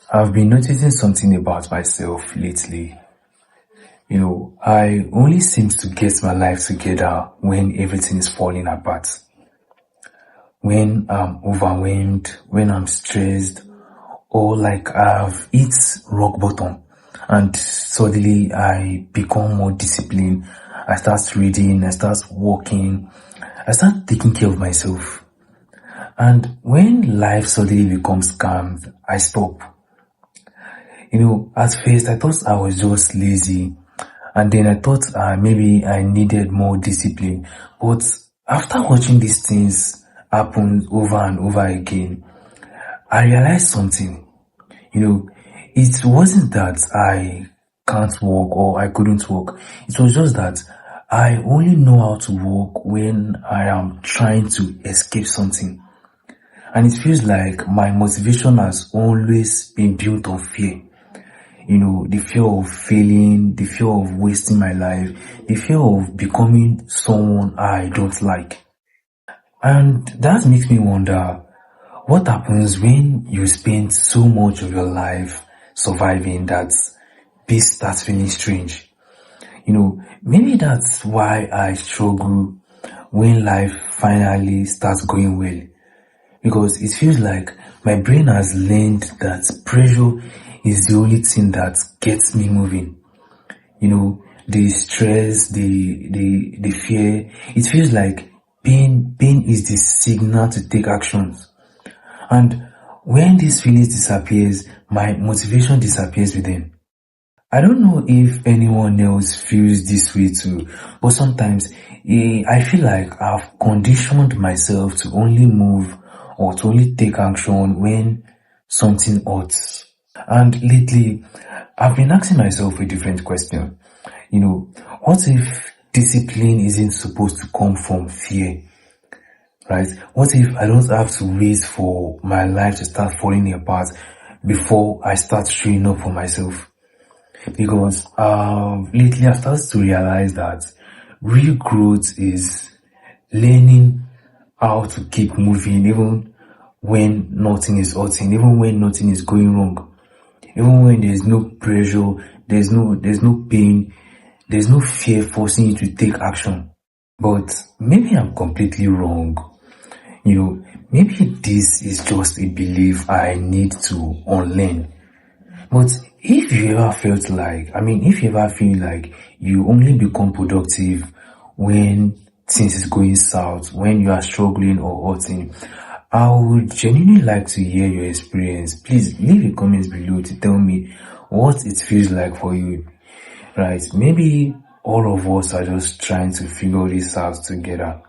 I've been noticing something about myself lately. I only seem to get my life together when everything is falling apart. When I'm overwhelmed, when I'm stressed, or like I've hit rock bottom and suddenly I become more disciplined. I start reading, I start working, I start taking care of myself. And when life suddenly becomes calm, I stop. At first I thought I was just lazy, and then I thought maybe I needed more discipline. But after watching these things happen over and over again, I realized something. You know, it wasn't that I can't walk or I couldn't walk. It was just that I only know how to walk when I am trying to escape something. And it feels like my motivation has always been built on fear. The fear of failing, the fear of wasting my life, the fear of becoming someone I don't like. And that makes me wonder, what happens when you spend so much of your life surviving that peace starts feeling strange? Maybe that's why I struggle when life finally starts going well. Because it feels like my brain has learned that pressure is the only thing that gets me moving. The stress, the fear, it feels like pain is the signal to take actions. And when this feeling disappears, my motivation disappears with them. I don't know if anyone else feels this way too, but sometimes I feel like I've conditioned myself to only move or to only take action when something hurts. And lately, I've been asking myself a different question. What if discipline isn't supposed to come from fear? Right? What if I don't have to wait for my life to start falling apart before I start showing up for myself? Because lately I've started to realize that real growth is learning how to keep moving even when nothing is hurting, even when nothing is going wrong, even when there's no pressure, there's no pain, there's no fear forcing you to take action. But maybe I'm completely wrong. Maybe this is just a belief I need to unlearn. But if you ever feel like you only become productive when things is going south, when you are struggling or hurting, I would genuinely like to hear your experience. Please leave a comment below to tell me what it feels like for you. Right? Maybe all of us are just trying to figure this out together.